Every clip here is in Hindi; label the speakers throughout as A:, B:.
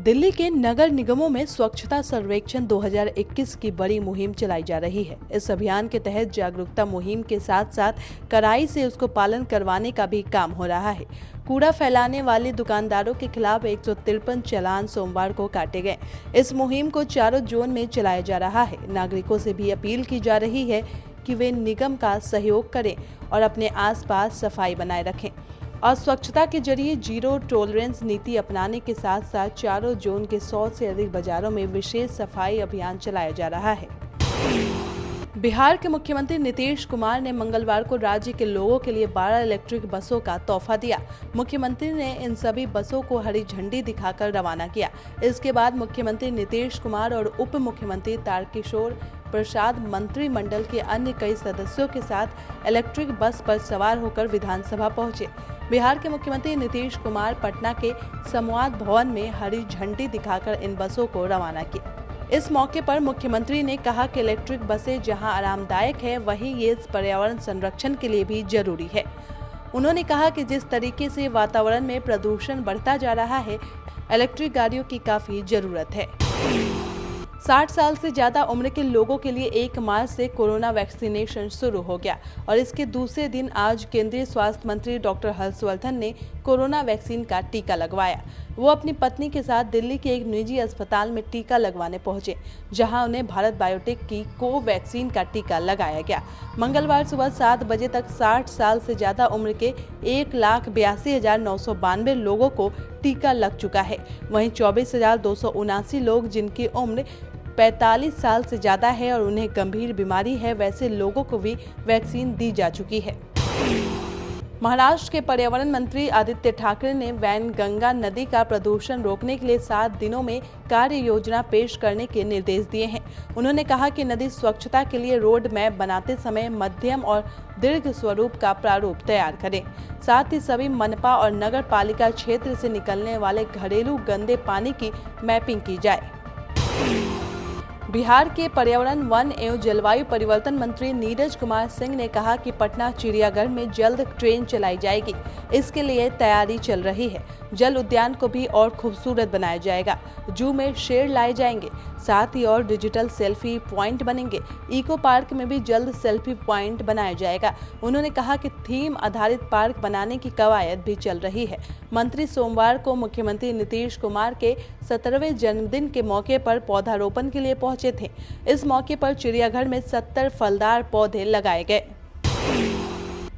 A: दिल्ली के नगर निगमों में स्वच्छता सर्वेक्षण 2021 की बड़ी मुहिम चलाई जा रही है। इस अभियान के तहत जागरूकता मुहिम के साथ साथ कड़ाई से उसको पालन करवाने का भी काम हो रहा है। कूड़ा फैलाने वाले दुकानदारों के खिलाफ 153 चालान सोमवार को काटे गए। इस मुहिम को चारों जोन में चलाया जा रहा है। नागरिकों से भी अपील की जा रही है कि वे निगम का सहयोग करें और अपने आसपास सफाई बनाए रखें। और स्वच्छता के जरिए जीरो टॉलरेंस नीति अपनाने के साथ साथ चारों जोन के 100 से अधिक बाजारों में विशेष सफाई अभियान चलाया जा रहा है। बिहार के मुख्यमंत्री नीतीश कुमार ने मंगलवार को राज्य के लोगों के लिए 12 इलेक्ट्रिक बसों का तोहफा दिया। मुख्यमंत्री ने इन सभी बसों को हरी झंडी दिखाकर रवाना किया। इसके बाद मुख्यमंत्री नीतीश कुमार और उप मुख्यमंत्री तारकिशोर प्रसाद मंत्रिमंडल के अन्य कई सदस्यों के साथ इलेक्ट्रिक बस पर सवार होकर विधानसभा पहुंचे। बिहार के मुख्यमंत्री नीतीश कुमार पटना के संवाद भवन में हरी झंडी दिखाकर इन बसों को रवाना किया। इस मौके पर मुख्यमंत्री ने कहा कि इलेक्ट्रिक बसें जहां आरामदायक है, वहीं ये पर्यावरण संरक्षण के लिए भी जरूरी है। उन्होंने कहा कि जिस तरीके से वातावरण में प्रदूषण बढ़ता जा रहा है, इलेक्ट्रिक गाड़ियों की काफी जरूरत है। 60 साल से ज्यादा उम्र के लोगों के लिए 1 मार्च से कोरोना वैक्सीनेशन शुरू हो गया और इसके दूसरे दिन आज केंद्रीय स्वास्थ्य मंत्री डॉक्टर हर्षवर्धन ने कोरोना वैक्सीन का टीका लगवाया। वो अपनी पत्नी के साथ दिल्ली के एक निजी अस्पताल में टीका लगवाने पहुंचे, जहां उन्हें भारत बायोटेक की कोवैक्सीन का टीका लगाया गया। मंगलवार सुबह 7 बजे तक 60 साल से ज्यादा उम्र के 1,82,992 लोगों को टीका लग चुका है। वहीं 24,279 लोग जिनकी उम्र 45 साल से ज्यादा है और उन्हें गंभीर बीमारी है, वैसे लोगों को भी वैक्सीन दी जा चुकी है। महाराष्ट्र के पर्यावरण मंत्री आदित्य ठाकरे ने वैनगंगा नदी का प्रदूषण रोकने के लिए 7 दिनों में कार्य योजना पेश करने के निर्देश दिए हैं। उन्होंने कहा कि नदी स्वच्छता के लिए रोड मैप बनाते समय मध्यम और दीर्घ स्वरूप का प्रारूप तैयार करें। साथ ही सभी मनपा और नगर पालिका क्षेत्र से निकलने वाले घरेलू गंदे पानी की मैपिंग की जाए। बिहार के पर्यावरण, वन एवं जलवायु परिवर्तन मंत्री नीरज कुमार सिंह ने कहा कि पटना चिड़ियाघर में जल्द ट्रेन चलाई जाएगी। इसके लिए तैयारी चल रही है। जल उद्यान को भी और खूबसूरत बनाया जाएगा। जू में शेर लाए जाएंगे, साथ ही और डिजिटल सेल्फी पॉइंट बनेंगे। इको पार्क में भी जल्द सेल्फी पॉइंट बनाया जाएगा। उन्होंने कहा कि थीम आधारित पार्क बनाने की कवायद भी चल रही है। मंत्री सोमवार को मुख्यमंत्री नीतीश कुमार के 17वें जन्मदिन के मौके पर पौधारोपण के लिए पहुंचे थे। इस मौके पर चिड़ियाघर में 70 फलदार पौधे लगाए गए।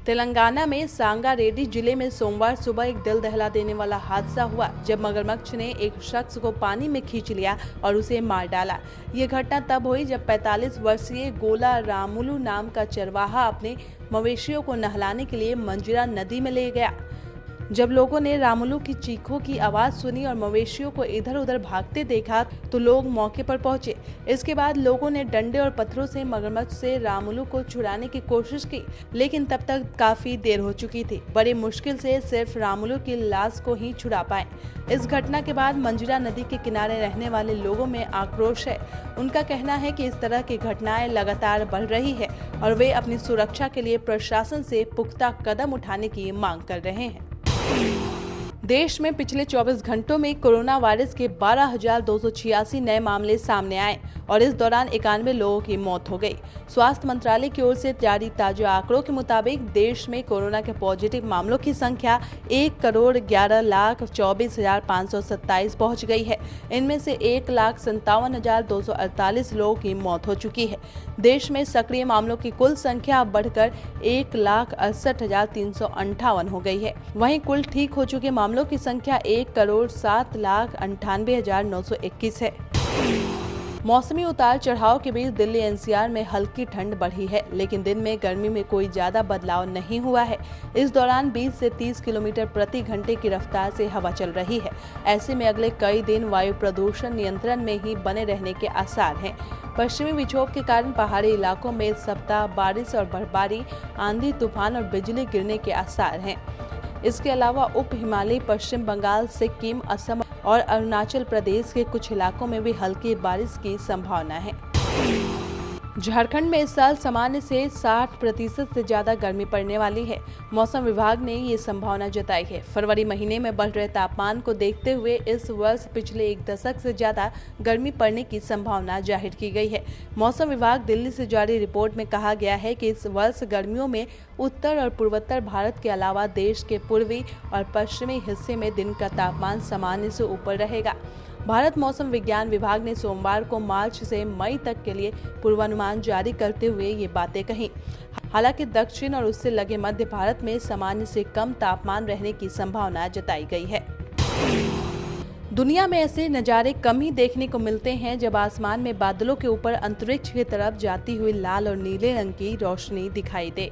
A: तेलंगाना में सांगारेड्डी जिले में सोमवार सुबह एक दिल दहला देने वाला हादसा हुआ, जब मगरमच्छ ने एक शख्स को पानी में खींच लिया और उसे मार डाला। ये घटना तब हुई जब 45 वर्षीय गोला रामुलू नाम का चरवाहा अपने मवेशियों को नहलाने के लिए मंजीरा नदी में ले गया। जब लोगों ने रामुलू की चीखों की आवाज सुनी और मवेशियों को इधर उधर भागते देखा तो लोग मौके पर पहुंचे। इसके बाद लोगों ने डंडे और पत्थरों से मगरमच्छ से रामुलू को छुड़ाने की कोशिश की, लेकिन तब तक काफी देर हो चुकी थी। बड़ी मुश्किल से सिर्फ रामुलू की लाश को ही छुड़ा पाए। इस घटना के बाद मंजीरा नदी के किनारे रहने वाले लोगों में आक्रोश है। उनका कहना है कि इस तरह की घटनाएं लगातार बढ़ रही है और वे अपनी सुरक्षा के लिए प्रशासन से पुख्ता कदम उठाने की मांग कर रहे हैं। देश में पिछले 24 घंटों में कोरोना वायरस के 12,286 नए मामले सामने आए और इस दौरान 91 लोगों की मौत हो गई। स्वास्थ्य मंत्रालय की ओर से जारी ताजा आंकड़ों के मुताबिक देश में कोरोना के पॉजिटिव मामलों की संख्या 1,11,24,527 पहुंच गई है। इनमें से 1,57,248 लोगों की मौत हो चुकी है। देश में सक्रिय मामलों की कुल संख्या अब बढ़कर 1,68,358 हो गई है। वहीं कुल ठीक हो चुके मामलों की संख्या 1,07,98,921 है। मौसमी उतार चढ़ाव के बीच दिल्ली एनसीआर में हल्की ठंड बढ़ी है, लेकिन दिन में गर्मी में कोई ज्यादा बदलाव नहीं हुआ है। इस दौरान 20 से 30 किलोमीटर प्रति घंटे की रफ्तार से हवा चल रही है। ऐसे में अगले कई दिन वायु प्रदूषण नियंत्रण में ही बने रहने के आसार हैं। पश्चिमी विक्षोभ के कारण पहाड़ी इलाकों में इस सप्ताह बारिश और बर्फबारी, आंधी तूफान और बिजली गिरने के आसार हैं। इसके अलावा उप हिमालयी पश्चिम बंगाल, सिक्किम, असम और अरुणाचल प्रदेश के कुछ इलाकों में भी हल्की बारिश की संभावना है। झारखंड में इस साल सामान्य से 60% से ज्यादा गर्मी पड़ने वाली है। मौसम विभाग ने ये संभावना जताई है। फरवरी महीने में बढ़ रहे तापमान को देखते हुए इस वर्ष पिछले एक दशक से ज्यादा गर्मी पड़ने की संभावना जाहिर की गई है। मौसम विभाग दिल्ली से जारी रिपोर्ट में कहा गया है कि इस वर्ष गर्मियों में उत्तर और पूर्वोत्तर भारत के अलावा देश के पूर्वी और पश्चिमी हिस्से में दिन का तापमान सामान्य से ऊपर रहेगा। भारत मौसम विज्ञान विभाग ने सोमवार को मार्च से मई तक के लिए पूर्वानुमान जारी करते हुए ये बातें कही। हालांकि दक्षिण और उससे लगे मध्य भारत में सामान्य से कम तापमान रहने की संभावना जताई गई है। दुनिया में ऐसे नज़ारे कम ही देखने को मिलते हैं जब आसमान में बादलों के ऊपर अंतरिक्ष की तरफ जाती हुई लाल और नीले रंग की रोशनी दिखाई दे।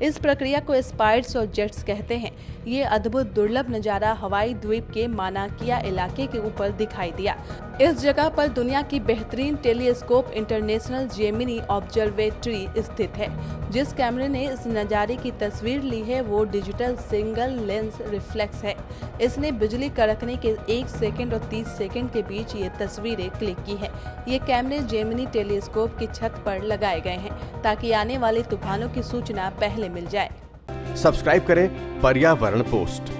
A: इस प्रक्रिया को स्पाइड्स और जेट्स कहते हैं। ये अद्भुत दुर्लभ नज़ारा हवाई द्वीप के मानाकिया इलाके के ऊपर दिखाई दिया। इस जगह पर दुनिया की बेहतरीन टेलीस्कोप इंटरनेशनल जेमिनी ऑब्जर्वेटरी स्थित है। जिस कैमरे ने इस नज़ारे की तस्वीर ली है वो डिजिटल सिंगल लेंस रिफ्लेक्स है। इसने बिजली कड़कने के 1 सेकंड और 30 सेकंड के बीच ये तस्वीरें क्लिक की है। ये कैमरे जेमिनी टेलीस्कोप की छत पर लगाए गए हैं ताकि आने वाले तूफानों की सूचना पहले मिल जाए।
B: सब्सक्राइब करें पर्यावरण पोस्ट।